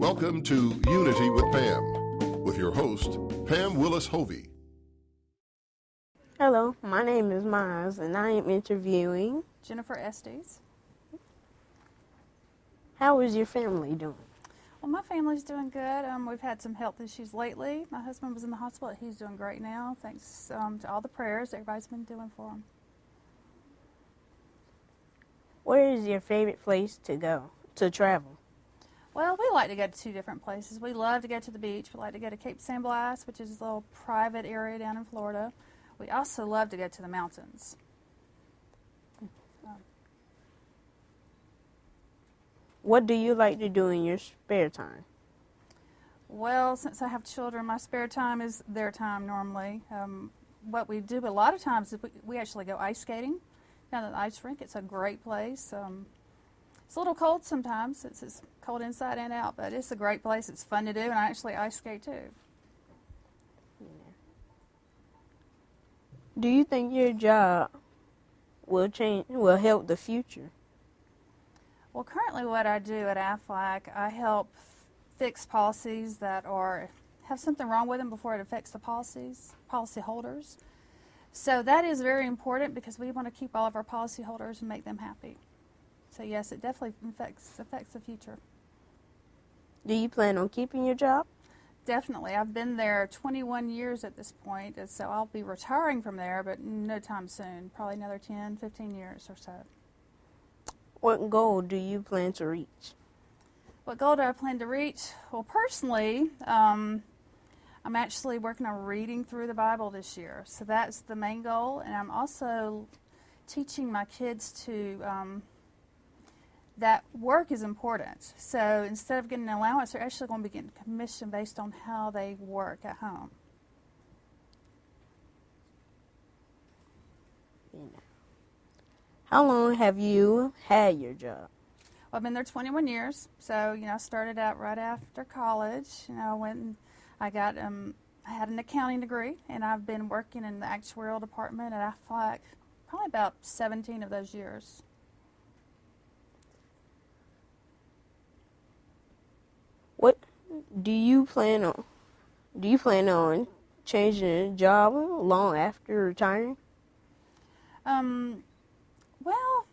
Welcome to Unity with Pam, with your host, Pam Willis-Hovey. Hello, my name is Miles, and I am interviewing Jennifer Estes. How is your family doing? Well, my family's doing good. We've had some health issues lately. My husband was in the hospital. He's doing great now, thanks to all the prayers everybody's been doing for him. Where is your favorite place to go, to travel? Well, we like to go to two different places. We love to go to the beach. We like to go to Cape San Blas, which is a little private area down in Florida. We also love to go to the mountains. What do you like to do in your spare time? Well, since I have children, my spare time is their time normally. What we do a lot of times is we actually go ice skating down at the ice rink. It's a great place. It's a little cold sometimes. It's cold inside and out, but it's a great place. It's fun to do, and I actually ice skate too. Do you think your job will help the future? Well, currently what I do at AFLAC, I help fix policies that have something wrong with them before it affects the policy holders. So that is very important because we want to keep all of our policy holders and make them happy. So yes, it definitely affects the future. Do you plan on keeping your job? Definitely. I've been there 21 years at this point, and so I'll be retiring from there, but no time soon, probably another 10, 15 years or so. What goal do you plan to reach? What goal do I plan to reach? Well, personally, I'm actually working on reading through the Bible this year. So that's the main goal. And I'm also teaching my kids that work is important. So instead of getting an allowance, they're actually going to be getting commission based on how they work at home. How long have you had your job? Well, I've been there 21 years. So, I started out right after college. I went and I had an accounting degree, and I've been working in the actuarial department at AFLAC probably about 17 of those years. What do you plan on? Do you plan on changing a job long after retiring? Well,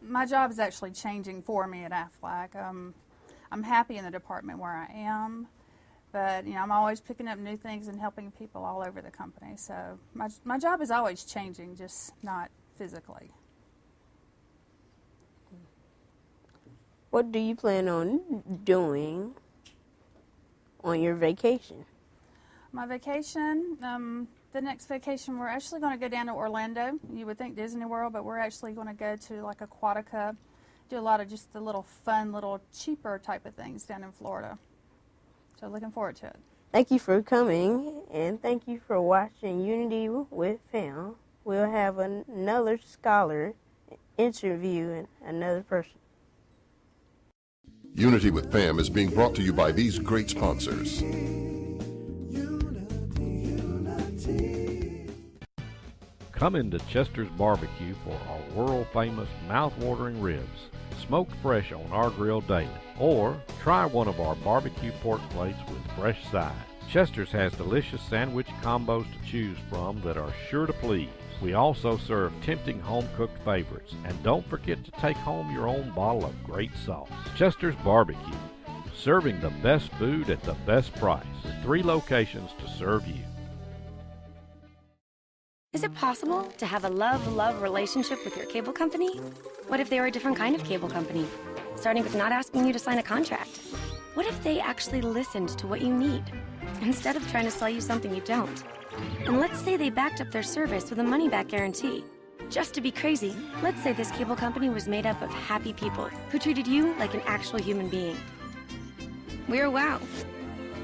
my job is actually changing for me at AFLAC. I'm happy in the department where I am, but I'm always picking up new things and helping people all over the company. So my job is always changing, just not physically. What do you plan on doing on your vacation? My vacation, the next vacation, we're actually going to go down to Orlando. You would think Disney World, but we're actually going to go to like Aquatica, do a lot of just the little fun, little cheaper type of things down in Florida. So looking forward to it. Thank you for coming, and thank you for watching Unity with Pam. We'll have another scholar interview another person. Unity with Pam is being brought to you by these great sponsors. Come into Chester's Barbecue for our world-famous mouth-watering ribs, smoked fresh on our grill daily. Or try one of our barbecue pork plates with fresh sides. Chester's has delicious sandwich combos to choose from that are sure to please. We also serve tempting home-cooked favorites. And don't forget to take home your own bottle of great sauce. Chester's Barbecue, serving the best food at the best price, with 3 locations to serve you. Is it possible to have a love-love relationship with your cable company? What if they were a different kind of cable company, starting with not asking you to sign a contract? What if they actually listened to what you need, instead of trying to sell you something you don't? And let's say they backed up their service with a money-back guarantee. Just to be crazy, let's say this cable company was made up of happy people who treated you like an actual human being. We're WOW,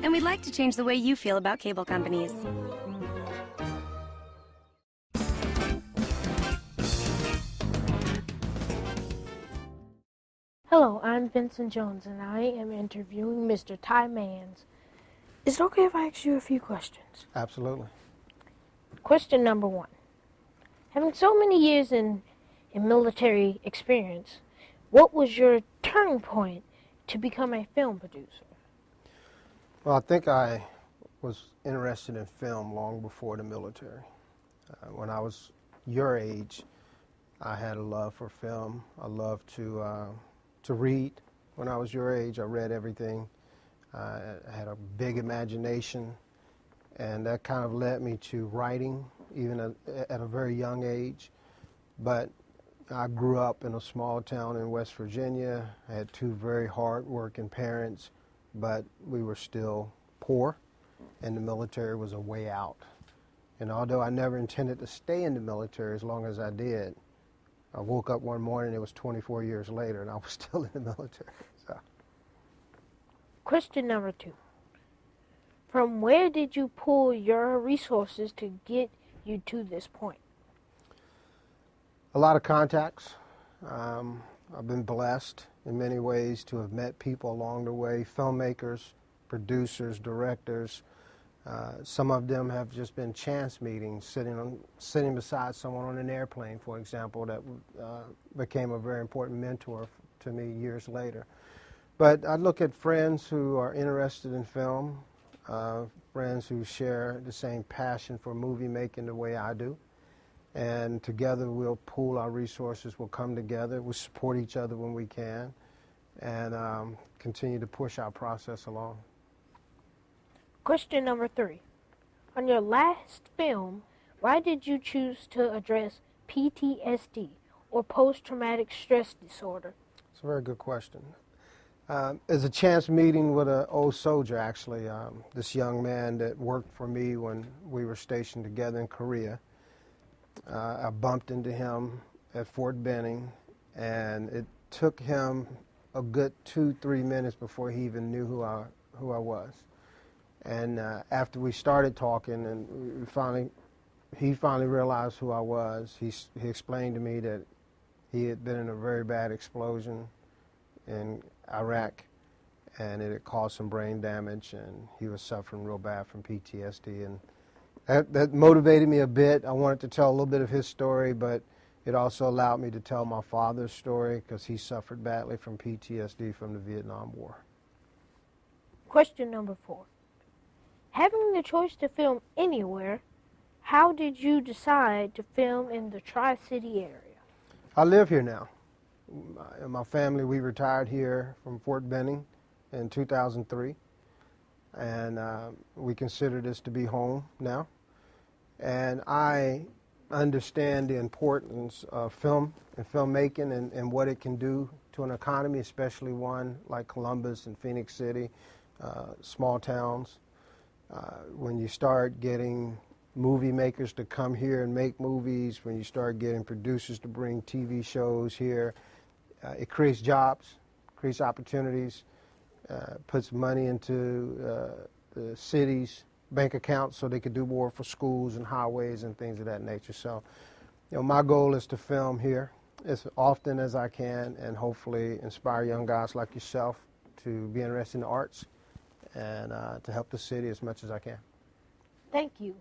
and we'd like to change the way you feel about cable companies. Hello, I'm Vincent Jones, and I am interviewing Mr. Ty Mans. Is it okay if I ask you a few questions? Absolutely. Question number 1. Having so many years in military experience, what was your turning point to become a film producer? Well, I think I was interested in film long before the military. When I was your age, I had a love for film. I loved to read. When I was your age, I read everything. I had a big imagination, and that kind of led me to writing, even at a very young age. But I grew up in a small town in West Virginia. I had two very hard-working parents, but we were still poor, and the military was a way out. And although I never intended to stay in the military as long as I did, I woke up one morning, it was 24 years later, and I was still in the military. So. Question number 2. From where did you pull your resources to get you to this point? A lot of contacts. I've been blessed in many ways to have met people along the way, filmmakers, producers, directors. Some of them have just been chance meetings, sitting beside someone on an airplane, for example, that became a very important mentor to me years later. But I look at friends who are interested in film, friends who share the same passion for movie making the way I do. And together we'll pool our resources, we'll come together, we'll support each other when we can, and continue to push our process along. Question number 3. On your last film, why did you choose to address PTSD, or post-traumatic stress disorder? It's a very good question. It's a chance meeting with an old soldier, actually, this young man that worked for me when we were stationed together in Korea. I bumped into him at Fort Benning, and it took him a good 2-3 minutes before he even knew who I was. And after we started talking, and he finally realized who I was. He explained to me that he had been in a very bad explosion in Iraq, and it had caused some brain damage, and he was suffering real bad from PTSD. And that motivated me a bit. I wanted to tell a little bit of his story, but it also allowed me to tell my father's story, because he suffered badly from PTSD from the Vietnam War. Question number 4. Having the choice to film anywhere, how did you decide to film in the Tri-City area? I live here now. My family, we retired here from Fort Benning in 2003, and we consider this to be home now. And I understand the importance of film and filmmaking and what it can do to an economy, especially one like Columbus and Phoenix City, small towns. When you start getting movie makers to come here and make movies, when you start getting producers to bring TV shows here, it creates jobs, creates opportunities, puts money into the city's bank accounts so they could do more for schools and highways and things of that nature. So, my goal is to film here as often as I can and hopefully inspire young guys like yourself to be interested in the arts and to help the city as much as I can. Thank you.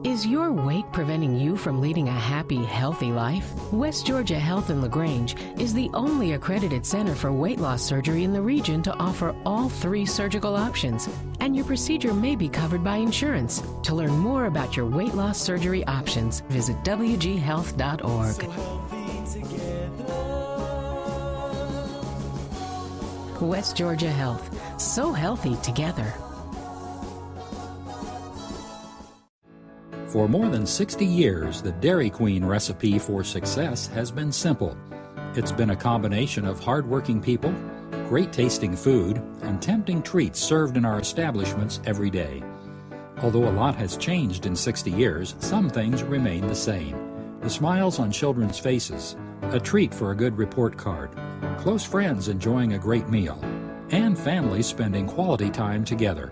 Is your weight preventing you from leading a happy, healthy life? West Georgia Health in LaGrange is the only accredited center for weight loss surgery in the region to offer all 3 surgical options, and your procedure may be covered by insurance. To learn more about your weight loss surgery options, visit wghealth.org. West Georgia Health. So healthy together. For more than 60 years, the Dairy Queen recipe for success has been simple. It's been a combination of hardworking people, great tasting food, and tempting treats served in our establishments every day. Although a lot has changed in 60 years, some things remain the same. The smiles on children's faces, a treat for a good report card, close friends enjoying a great meal, and families spending quality time together.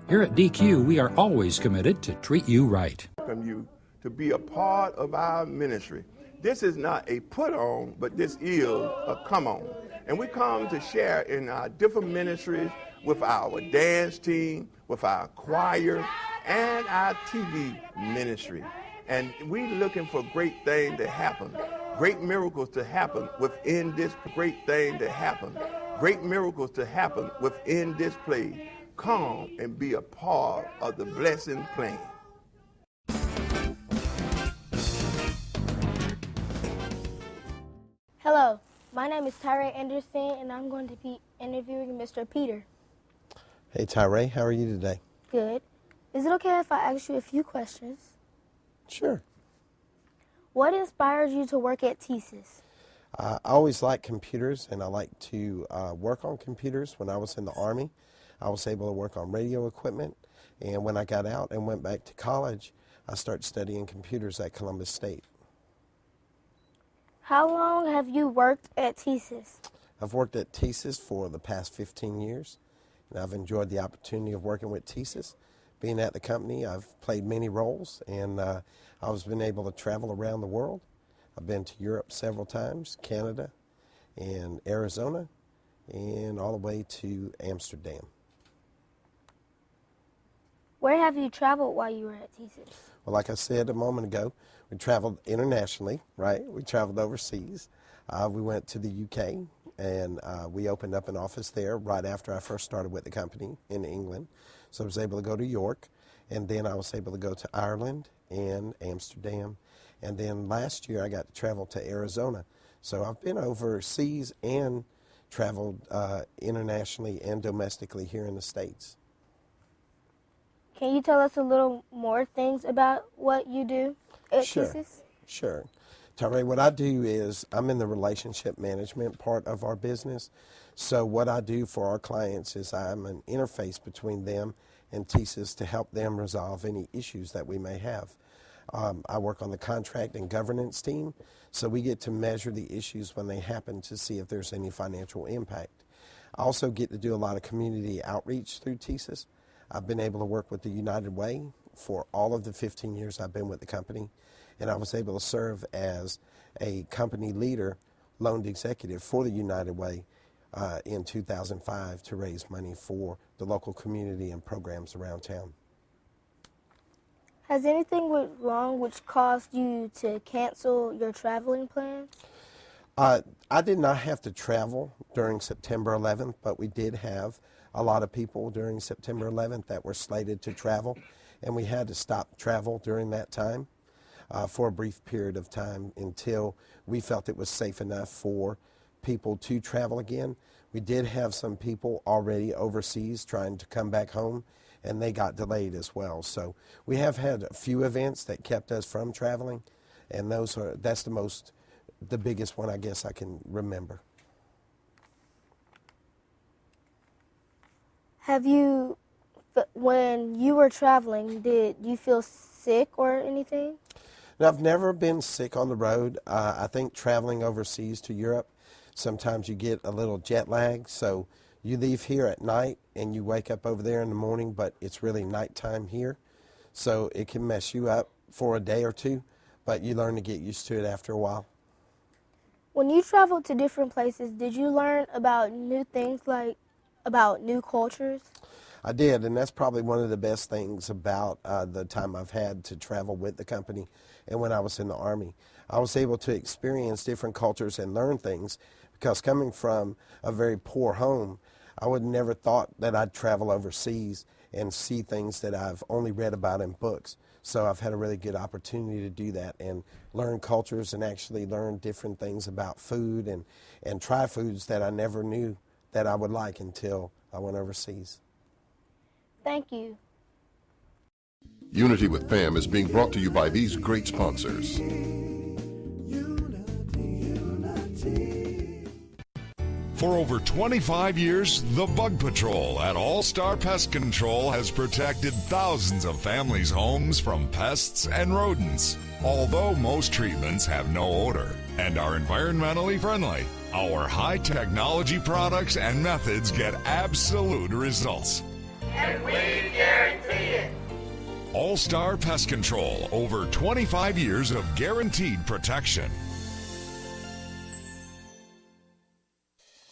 Here at DQ, we are always committed to treat you right. Welcome you to be a part of our ministry. This is not a put on, but this is a come on. And we come to share in our different ministries with our dance team, with our choir, and our TV ministry. And we looking for great things to happen, great miracles to happen within this great thing to happen. great miracles to happen within this place. Come and be a part of the blessing plan. Hello, my name is Tyree Anderson, and I'm going to be interviewing Mr. Peter. Hey Tyree, how are you today? Good. Is it okay if I ask you a few questions? Sure. What inspired you to work at TSIS? I always liked computers, and I like to work on computers. When I was in the Army, I was able to work on radio equipment, and when I got out and went back to college, I started studying computers at Columbus State. How long have you worked at TSIS? I've worked at TSIS for the past 15 years, and I've enjoyed the opportunity of working with TSIS. Being at the company, I've played many roles, and I've been able to travel around the world. I've been to Europe several times, Canada, and Arizona, and all the way to Amsterdam. Where have you traveled while you were at TSIS? Well, like I said a moment ago, we traveled internationally, right? We traveled overseas. We went to the UK, and we opened up an office there right after I first started with the company in England. So I was able to go to York, and then I was able to go to Ireland and Amsterdam. And then last year I got to travel to Arizona. So I've been overseas and traveled internationally and domestically here in the States. Can you tell us a little more things about what you do at TSIS? Sure. Tyree, what I do is I'm in the relationship management part of our business. So what I do for our clients is I'm an interface between them and TSIS to help them resolve any issues that we may have. I work on the contract and governance team, so we get to measure the issues when they happen to see if there's any financial impact. I also get to do a lot of community outreach through TSIS. I've been able to work with the United Way for all of the 15 years I've been with the company, and I was able to serve as a company leader, loaned executive for the United Way in 2005 to raise money for the local community and programs around town. Has anything went wrong which caused you to cancel your traveling plans? I did not have to travel during September 11th, but we did have a lot of people during September 11th that were slated to travel, and we had to stop travel during that time for a brief period of time until we felt it was safe enough for people to travel again. We did have some people already overseas trying to come back home, and they got delayed as well. So we have had a few events that kept us from traveling, and that's the biggest one I guess I can remember. When you were traveling, did you feel sick or anything? Now, I've never been sick on the road. I think traveling overseas to Europe, sometimes you get a little jet lag, so you leave here at night and you wake up over there in the morning, but it's really nighttime here. So it can mess you up for a day or two, but you learn to get used to it after a while. When you traveled to different places, did you learn about new things, like about new cultures? I did, and that's probably one of the best things about the time I've had to travel with the company and when I was in the Army. I was able to experience different cultures and learn things because coming from a very poor home, I would never thought that I'd travel overseas and see things that I've only read about in books. So I've had a really good opportunity to do that and learn cultures and actually learn different things about food and try foods that I never knew that I would like until I went overseas. Thank you. Unity with Pam is being brought to you by these great sponsors. For over 25 years, the Bug Patrol at All Star Pest Control has protected thousands of families' homes from pests and rodents. Although most treatments have no odor and are environmentally friendly, our high technology products and methods get absolute results. And we guarantee it. All Star Pest Control, over 25 years of guaranteed protection.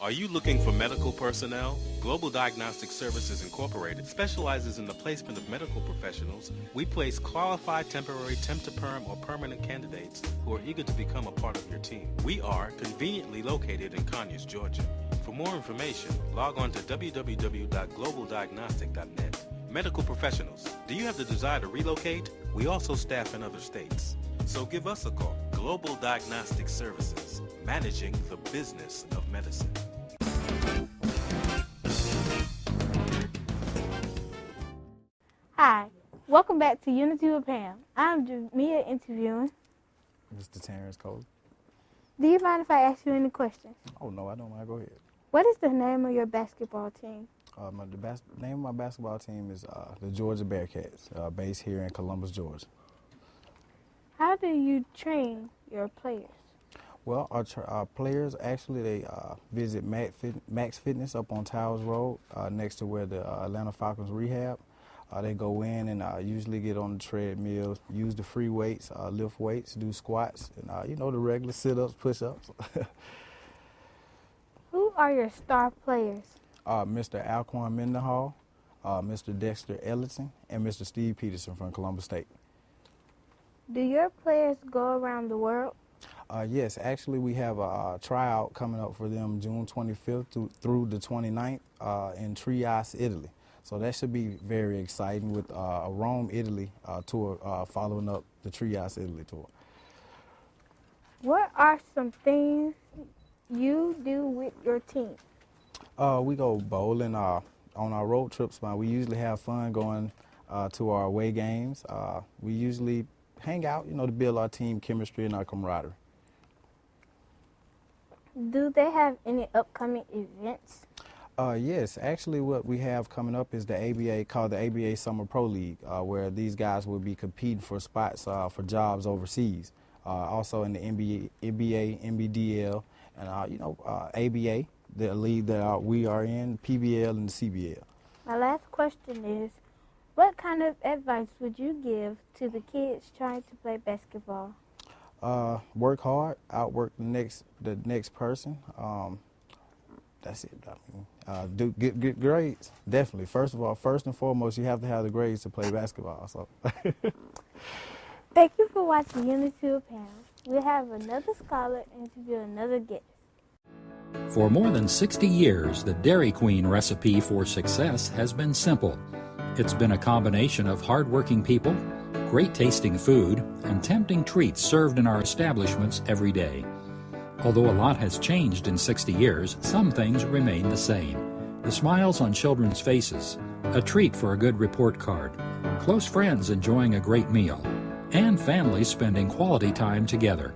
Are you looking for medical personnel? Global Diagnostic Services Incorporated specializes in the placement of medical professionals. We place qualified temporary temp to perm or permanent candidates who are eager to become a part of your team. We are conveniently located in Conyers, Georgia. For more information, log on to www.globaldiagnostic.net. Medical professionals, do you have the desire to relocate? We also staff in other states. So give us a call. Global Diagnostic Services, managing the business of medicine. Hi, welcome back to Unity with Pam. I'm Jamia interviewing Mr. Terrence Cole. Do you mind if I ask you any questions? Oh, no, I don't mind. Go ahead. What is the name of your basketball team? The name of my basketball team is the Georgia Bearcats, based here in Columbus, Georgia. How do you train your players? Well, our players, actually, they visit Max Fitness up on Towers Road, next to where the Atlanta Falcons rehab. They go in and usually get on the treadmill, use the free weights, lift weights, do squats, and the regular sit-ups, push-ups. Who are your star players? Mr. Alquan Mendenhall, Mr. Dexter Ellison, and Mr. Steve Peterson from Columbus State. Do your players go around the world? Yes, actually we have a tryout coming up for them June 25th through the 29th in Trieste, Italy. So that should be very exciting with a Rome, Italy tour following up the Trieste, Italy tour. What are some things you do with your team? We go bowling on our road trips. We usually have fun going to our away games. We usually hang out, to build our team chemistry and our camaraderie. Do they have any upcoming events? Yes, actually what we have coming up is the ABA, called the ABA Summer Pro League, where these guys will be competing for spots for jobs overseas. Also in the NBA, NBDL, and ABA, the league that we are in, PBL and the CBL. My last question is, what kind of advice would you give to the kids trying to play basketball? Work hard, outwork the next person. That's it. Do get grades, definitely. First and foremost, you have to have the grades to play basketball. So. Thank you for watching Unity with Pam. We'll have another scholar interview another guest. For more than 60 years, the Dairy Queen recipe for success has been simple. It's been a combination of hardworking people, great tasting food, and tempting treats served in our establishments every day. Although a lot has changed in 60 years, some things remain the same. The smiles on children's faces, a treat for a good report card, close friends enjoying a great meal, and families spending quality time together.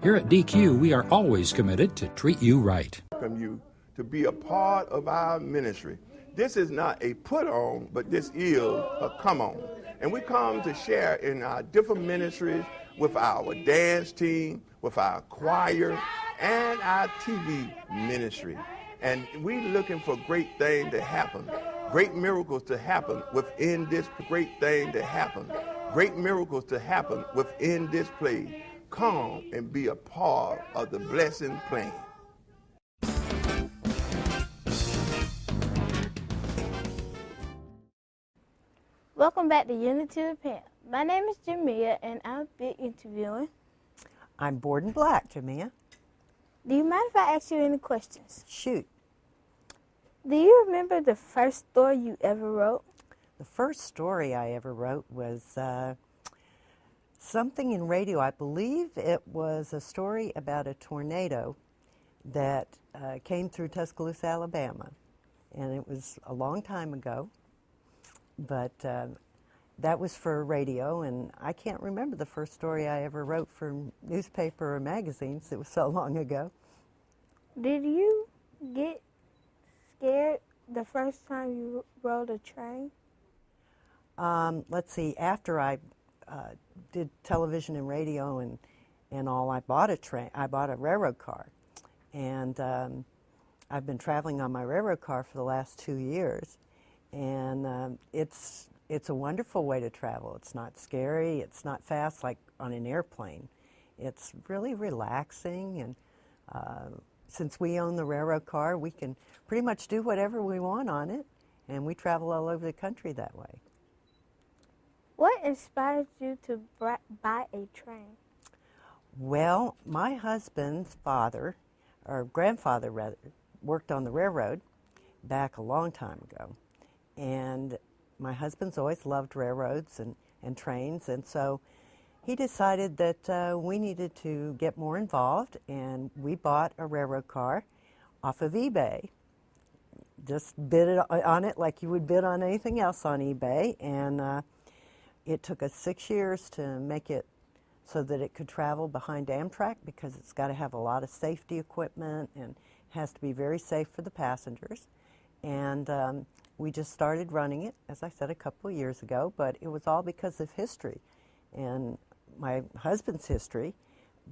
Here at DQ, we are always committed to treat you right. Welcome you to be a part of our ministry. This is not a put on, but this is a come on. And we come to share in our different ministries with our dance team, with our choir, and our TV ministry. And we looking for great things to happen, great miracles to happen within this great thing to happen, great miracles to happen within this place. Come and be a part of the blessing plan. Welcome back to Unity with Pam. My name is Jamia, and I'll be interviewing. I'm Borden Black, Jamia. Do you mind if I ask you any questions? Shoot. Do you remember the first story you ever wrote? The first story I ever wrote was something in radio. I believe it was a story about a tornado that came through Tuscaloosa, Alabama. And it was a long time ago, but that was for radio, and I can't remember the first story I ever wrote for newspaper or magazines. It was so long ago. Did you get scared the first time you rode a train? Let's see, after I did television and radio and all, I bought a railroad car. And I've been traveling on my railroad car for the last 2 years. And it's a wonderful way to travel. It's not scary. It's not fast like on an airplane. It's really relaxing, and since we own the railroad car, we can pretty much do whatever we want on it, and we travel all over the country that way. What inspired you to buy a train? Well, my husband's father, or grandfather rather, worked on the railroad back a long time ago. And my husband's always loved railroads and trains, and so he decided that we needed to get more involved, and we bought a railroad car off of eBay. Just bid it on it like you would bid on anything else on eBay, and it took us 6 years to make it so that it could travel behind Amtrak, because it's got to have a lot of safety equipment and has to be very safe for the passengers. And we just started running it, as I said, a couple of years ago, but it was all because of history and my husband's history.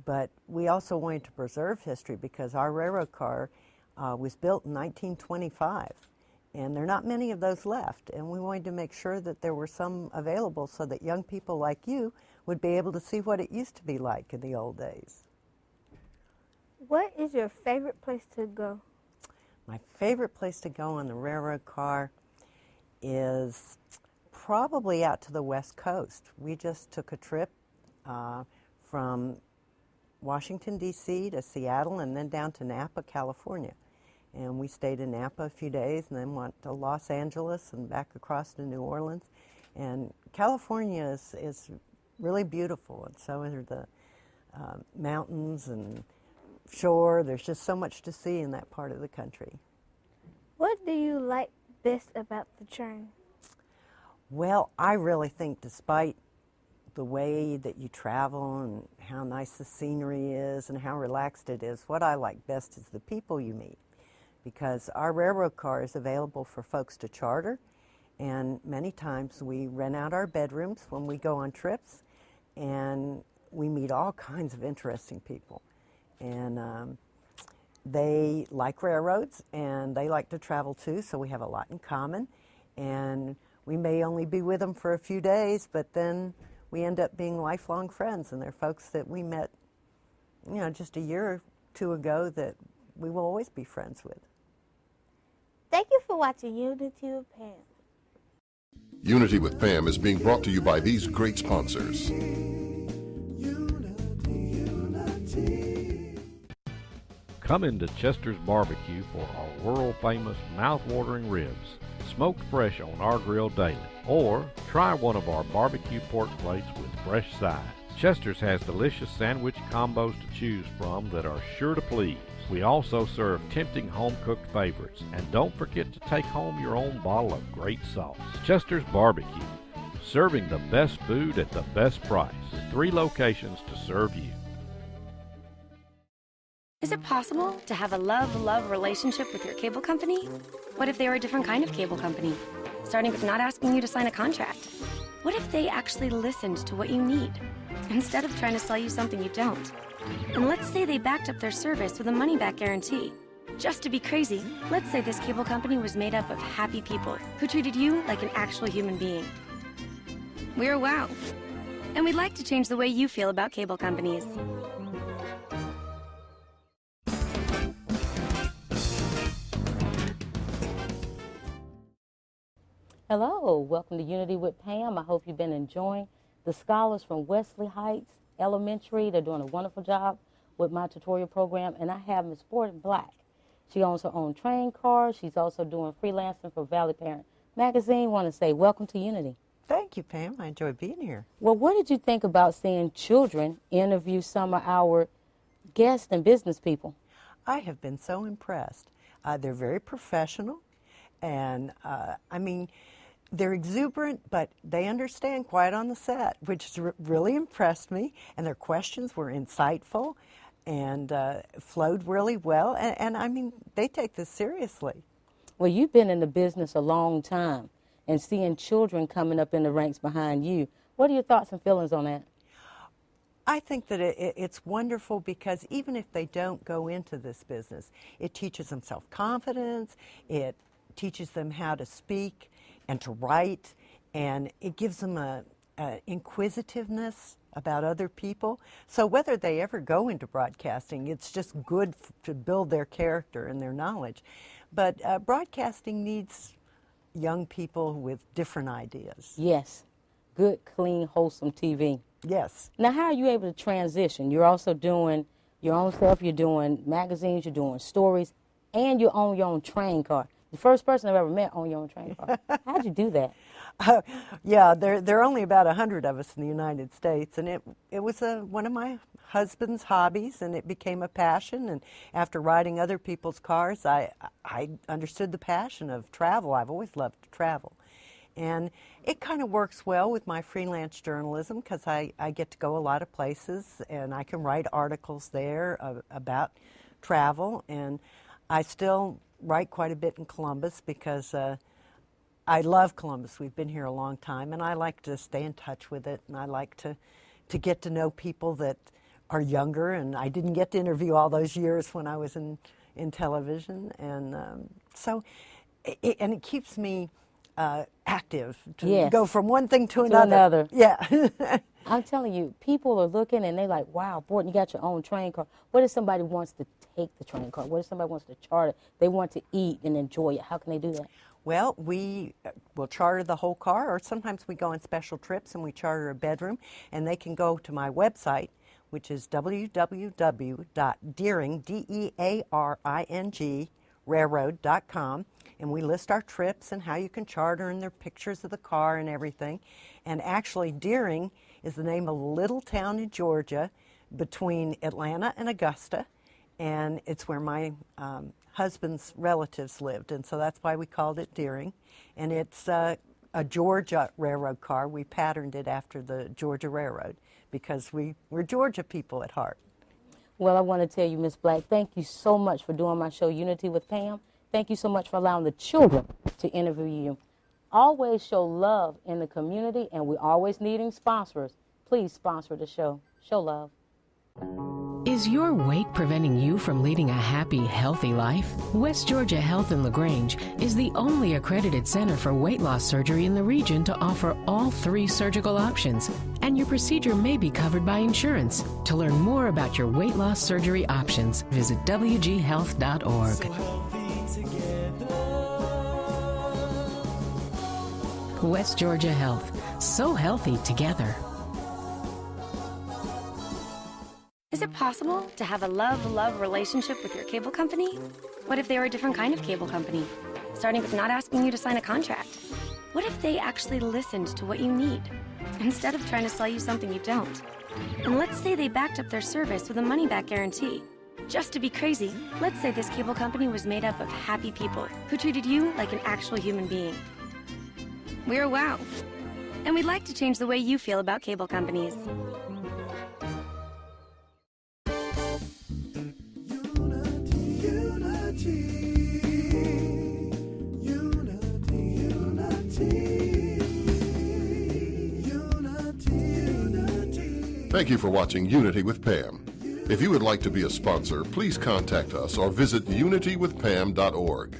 But we also wanted to preserve history because our railroad car was built in 1925, and there are not many of those left, and we wanted to make sure that there were some available so that young people like you would be able to see what it used to be like in the old days. What is your favorite place to go? My favorite place to go on the railroad car is probably out to the West Coast. We just took a trip from Washington, D.C. to Seattle and then down to Napa, California. And we stayed in Napa a few days and then went to Los Angeles and back across to New Orleans. And California is really beautiful, and so are the mountains and shore. There's just so much to see in that part of the country. What do you like best about the train? Well, I really think despite the way that you travel and how nice the scenery is and how relaxed it is, what I like best is the people you meet, because our railroad car is available for folks to charter, and many times we rent out our bedrooms when we go on trips, and we meet all kinds of interesting people. And they like railroads, and they like to travel too, so we have a lot in common. And we may only be with them for a few days, but then we end up being lifelong friends, and they're folks that we met, just a year or two ago that we will always be friends with. Thank you for watching Unity with Pam. Unity with Pam is being brought to you by these great sponsors. Come into Chester's Barbecue for our world-famous mouth-watering ribs, smoked fresh on our grill daily. Or try one of our barbecue pork plates with fresh sides. Chester's has delicious sandwich combos to choose from that are sure to please. We also serve tempting home-cooked favorites. And don't forget to take home your own bottle of great sauce. Chester's Barbecue, serving the best food at the best price. 3 locations to serve you. Is it possible to have a love-love relationship with your cable company? What if they were a different kind of cable company, starting with not asking you to sign a contract? What if they actually listened to what you need, instead of trying to sell you something you don't? And let's say they backed up their service with a money-back guarantee. Just to be crazy, let's say this cable company was made up of happy people who treated you like an actual human being. We're WOW, and we'd like to change the way you feel about cable companies. Hello, welcome to Unity with Pam. I hope you've been enjoying the scholars from Wesley Heights Elementary. They're doing a wonderful job with my tutorial program, and I have Miss Ford Black. She owns her own train car. She's also doing freelancing for Valley Parent Magazine. Want to say welcome to Unity. Thank you, Pam. I enjoy being here. Well, what did you think about seeing children interview some of our guests and business people? I have been so impressed. They're very professional, and they're exuberant, but they understand quiet on the set, which really impressed me. And their questions were insightful and flowed really well. And they take this seriously. Well, you've been in the business a long time, and seeing children coming up in the ranks behind you, what are your thoughts and feelings on that? I think that it's wonderful because even if they don't go into this business, it teaches them self-confidence, it teaches them how to speak and to write, and it gives them a inquisitiveness about other people. So whether they ever go into broadcasting, it's just good to build their character and their knowledge. But broadcasting needs young people with different ideas. Yes. Good, clean, wholesome TV. Yes. Now, how are you able to transition? You're also doing your own stuff. You're doing magazines. You're doing stories. And you own your own train car. The first person I've ever met owned your own train car. How'd you do that? Yeah, there are only about 100 of us in the United States, and it was one of my husband's hobbies, and it became a passion. And after riding other people's cars, I understood the passion of travel. I've always loved to travel. And it kind of works well with my freelance journalism because I get to go a lot of places, and I can write articles there about travel. And I still write quite a bit in Columbus because I love Columbus. We've been here a long time, and I like to stay in touch with it, and I like to get to know people that are younger, and I didn't get to interview all those years when I was in television. And so it keeps me active to go from one thing to another. Yeah. I'm telling you, people are looking and they're like, wow, Borton, you got your own train car. What if somebody wants to take the train car? What if somebody wants to charter? They want to eat and enjoy it. How can they do that? Well, we will charter the whole car, or sometimes we go on special trips and we charter a bedroom, and they can go to my website, which is www.dearing, D-E-A-R-I-N-G, railroad.com, and we list our trips and how you can charter, and there are pictures of the car and everything. And actually, Dearing is the name of a little town in Georgia between Atlanta and Augusta, and it's where my husband's relatives lived, and so that's why we called it Dearing. And it's a Georgia railroad car. We patterned it after the Georgia Railroad because we're Georgia people at heart. Well, I want to tell you, Miss Black, thank you so much for doing my show, Unity with Pam. Thank you so much for allowing the children to interview you. Always show love in the community, and we're always needing sponsors. Please sponsor the show. Show love. Is your weight preventing you from leading a happy, healthy life? West Georgia Health in LaGrange is the only accredited center for weight loss surgery in the region to offer all 3 surgical options, and your procedure may be covered by insurance. To learn more about your weight loss surgery options, visit wghealth.org. West Georgia Health. So healthy together. Is it possible to have a love-love relationship with your cable company? What if they were a different kind of cable company, starting with not asking you to sign a contract? What if they actually listened to what you need, instead of trying to sell you something you don't? And let's say they backed up their service with a money-back guarantee. Just to be crazy, let's say this cable company was made up of happy people who treated you like an actual human being. We're WOW, and we'd like to change the way you feel about cable companies. Thank you for watching Unity with Pam. If you would like to be a sponsor, please contact us or visit unitywithpam.org.